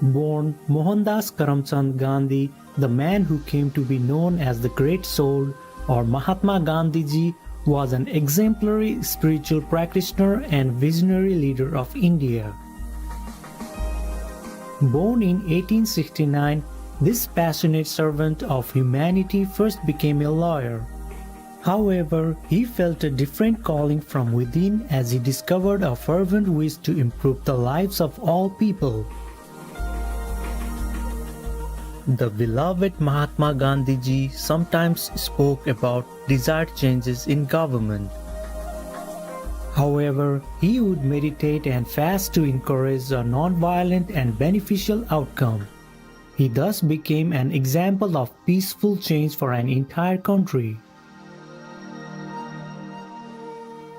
Born Mohandas Karamchand Gandhi, the man who came to be known as the Great Soul or Mahatma Gandhiji, was an exemplary spiritual practitioner and visionary leader of India. Born in 1869, this passionate servant of humanity first became a lawyer. However, he felt a different calling from within as he discovered a fervent wish to improve the lives of all people. The beloved Mahatma Gandhiji sometimes spoke about desired changes in government. However, he would meditate and fast to encourage a non-violent and beneficial outcome. He thus became an example of peaceful change for an entire country.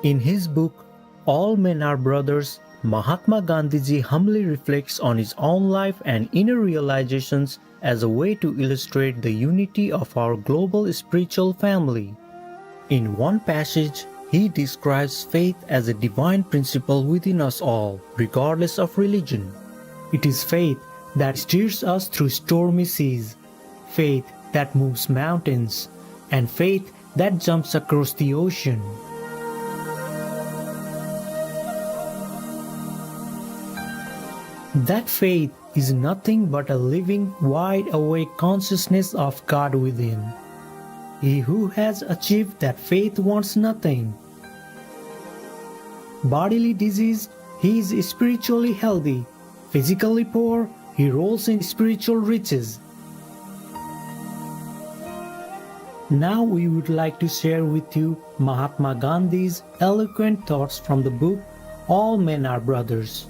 In his book, All Men Are Brothers, Mahatma Gandhiji humbly reflects on his own life and inner realizations as a way to illustrate the unity of our global spiritual family. In one passage, he describes faith as a divine principle within us all, regardless of religion. It is faith that steers us through stormy seas, faith that moves mountains, and faith that jumps across the ocean. That faith is nothing but a living, wide-awake consciousness of God within. He who has achieved that faith wants nothing. Bodily diseased, he is spiritually healthy. Physically poor, he rolls in spiritual riches. Now we would like to share with you Mahatma Gandhi's eloquent thoughts from the book All Men Are Brothers.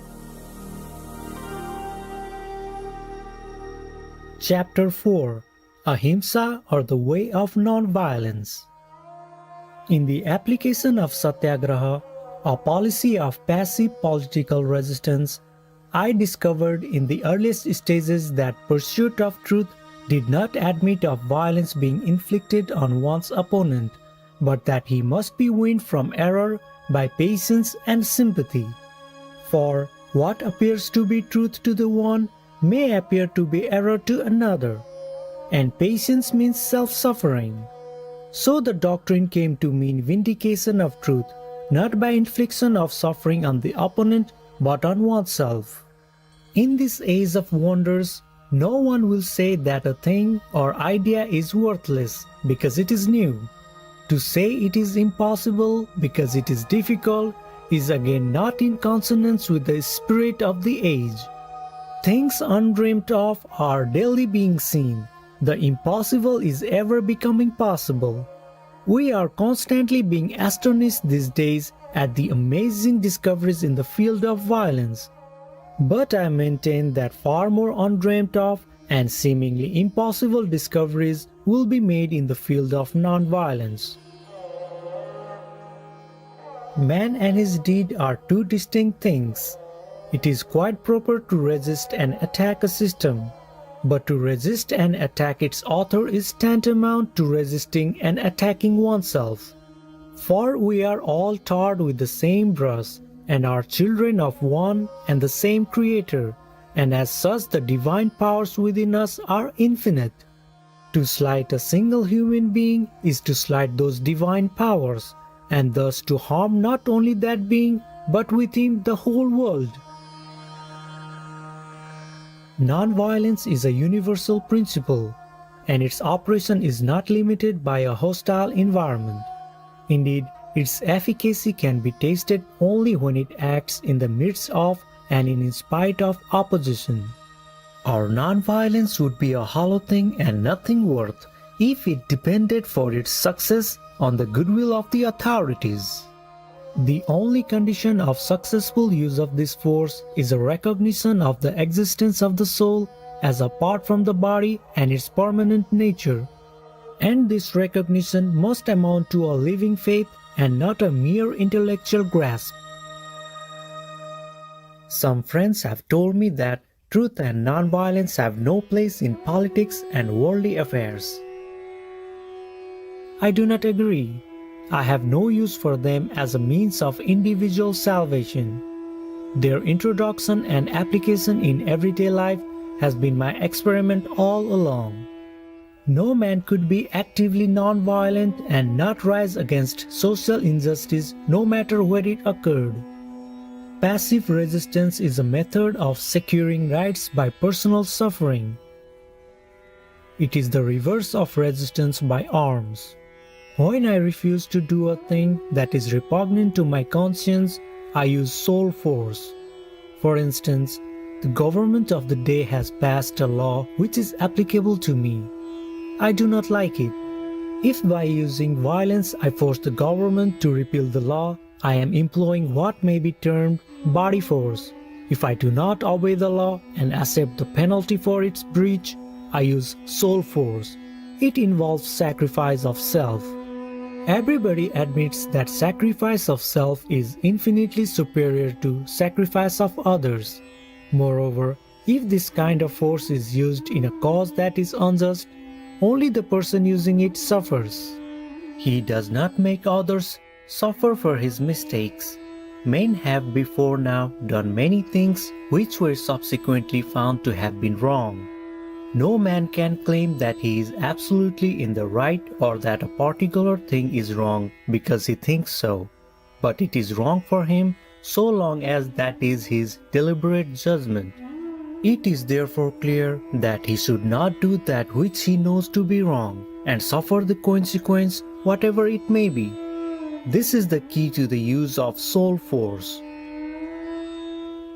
Chapter 4 Ahimsa or the Way of Non-Violence. In the application of Satyagraha, a policy of passive political resistance, I discovered in the earliest stages that pursuit of truth did not admit of violence being inflicted on one's opponent, but that he must be weaned from error by patience and sympathy. For what appears to be truth to the one may appear to be error to another, and patience means self-suffering. So the doctrine came to mean vindication of truth, not by infliction of suffering on the opponent, but on oneself. In this age of wonders, no one will say that a thing or idea is worthless because it is new. To say it is impossible because it is difficult is again not in consonance with the spirit of the age. Things undreamt of are daily being seen. The impossible is ever becoming possible. We are constantly being astonished these days at the amazing discoveries in the field of violence. But I maintain that far more undreamt of and seemingly impossible discoveries will be made in the field of non-violence. Man and his deed are two distinct things. It is quite proper to resist and attack a system, but to resist and attack its author is tantamount to resisting and attacking oneself. For we are all tarred with the same brush, and are children of one and the same Creator, and as such the divine powers within us are infinite. To slight a single human being is to slight those divine powers, and thus to harm not only that being, but with him the whole world. Non-violence is a universal principle, and its operation is not limited by a hostile environment. Indeed, its efficacy can be tasted only when it acts in the midst of and in spite of opposition. Our non-violence would be a hollow thing and nothing worth if it depended for its success on the goodwill of the authorities. The only condition of successful use of this force is a recognition of the existence of the soul as apart from the body and its permanent nature. And this recognition must amount to a living faith and not a mere intellectual grasp. Some friends have told me that truth and non-violence have no place in politics and worldly affairs. I do not agree. I have no use for them as a means of individual salvation. Their introduction and application in everyday life has been my experiment all along. No man could be actively non-violent and not rise against social injustice no matter where it occurred. Passive resistance is a method of securing rights by personal suffering. It is the reverse of resistance by arms. When I refuse to do a thing that is repugnant to my conscience, I use soul force. For instance, the government of the day has passed a law which is applicable to me. I do not like it. If by using violence I force the government to repeal the law, I am employing what may be termed body force. If I do not obey the law and accept the penalty for its breach, I use soul force. It involves sacrifice of self. Everybody admits that sacrifice of self is infinitely superior to sacrifice of others. Moreover, if this kind of force is used in a cause that is unjust, only the person using it suffers. He does not make others suffer for his mistakes. Men have before now done many things which were subsequently found to have been wrong. No man can claim that he is absolutely in the right or that a particular thing is wrong because he thinks so, but it is wrong for him so long as that is his deliberate judgment. It is therefore clear that he should not do that which he knows to be wrong and suffer the consequence whatever it may be. This is the key to the use of soul force.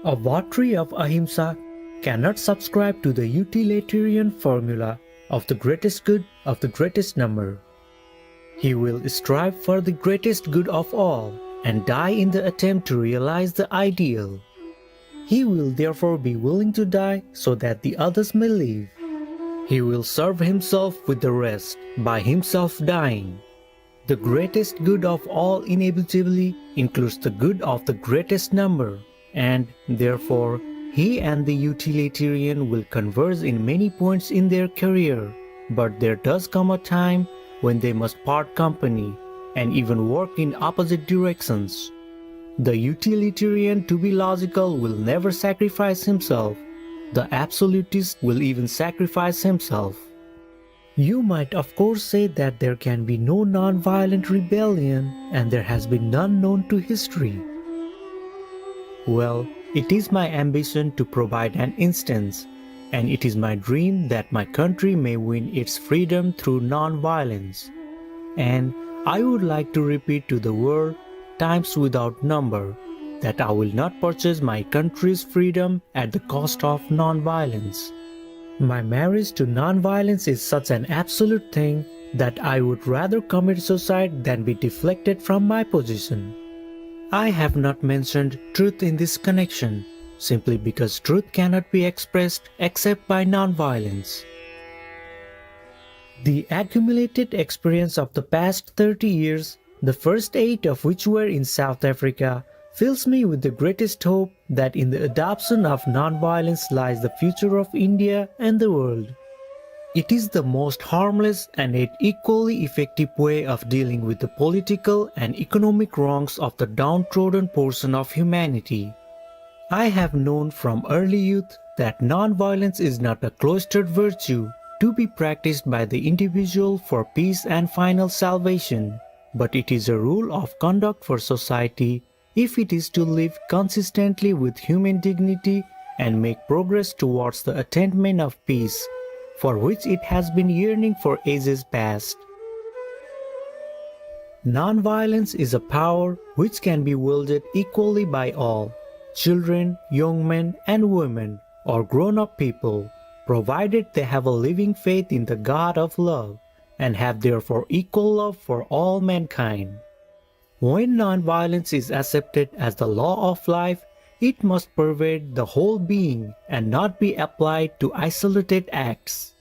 A votary of Ahimsa cannot subscribe to the utilitarian formula of the greatest good of the greatest number. He will strive for the greatest good of all and die in the attempt to realize the ideal. He will therefore be willing to die so that the others may live. He will serve himself with the rest by himself dying. The greatest good of all inevitably includes the good of the greatest number, and therefore he and the utilitarian will converge in many points in their career, but there does come a time when they must part company and even work in opposite directions. The utilitarian, to be logical, will never sacrifice himself. The absolutist will even sacrifice himself. You might of course say that there can be no non-violent rebellion and there has been none known to history. Well, it is my ambition to provide an instance, and it is my dream that my country may win its freedom through non-violence. And I would like to repeat to the world times without number that I will not purchase my country's freedom at the cost of non-violence. My marriage to non-violence is such an absolute thing that I would rather commit suicide than be deflected from my position. I have not mentioned truth in this connection, simply because truth cannot be expressed except by non-violence. The accumulated experience of the past 30 years, the first 8 of which were in South Africa, fills me with the greatest hope that in the adoption of non-violence lies the future of India and the world. It is the most harmless and yet equally effective way of dealing with the political and economic wrongs of the downtrodden portion of humanity. I have known from early youth that non-violence is not a cloistered virtue to be practiced by the individual for peace and final salvation, but it is a rule of conduct for society if it is to live consistently with human dignity and make progress towards the attainment of peace, for which it has been yearning for ages past. Non-violence is a power which can be wielded equally by all, children, young men and women, or grown-up people, provided they have a living faith in the God of love, and have therefore equal love for all mankind. When non-violence is accepted as the law of life, it must pervade the whole being and not be applied to isolated acts.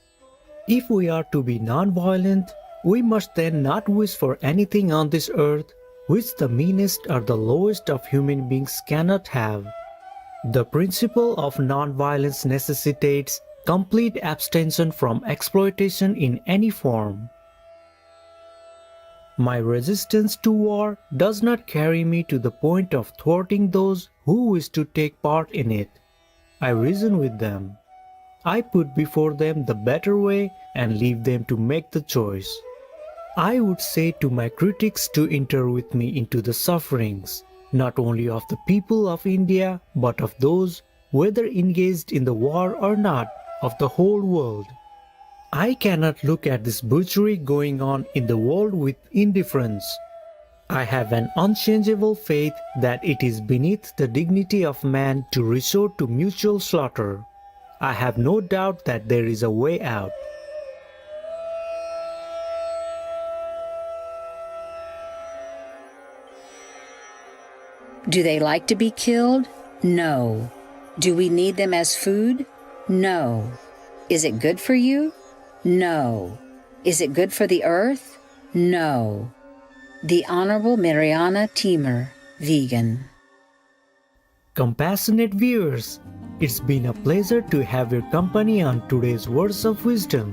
If we are to be non-violent, we must then not wish for anything on this earth which the meanest or the lowest of human beings cannot have. The principle of non-violence necessitates complete abstention from exploitation in any form. My resistance to war does not carry me to the point of thwarting those who wish to take part in it. I reason with them. I put before them the better way and leave them to make the choice. I would say to my critics to enter with me into the sufferings, not only of the people of India, but of those, whether engaged in the war or not, of the whole world. I cannot look at this butchery going on in the world with indifference. I have an unchangeable faith that it is beneath the dignity of man to resort to mutual slaughter. I have no doubt that there is a way out. Do they like to be killed? No. Do we need them as food? No. Is it good for you? No. Is it good for the earth? No. The Honorable Mariana Teemer, vegan. Compassionate viewers, it's been a pleasure to have your company on today's Words of Wisdom.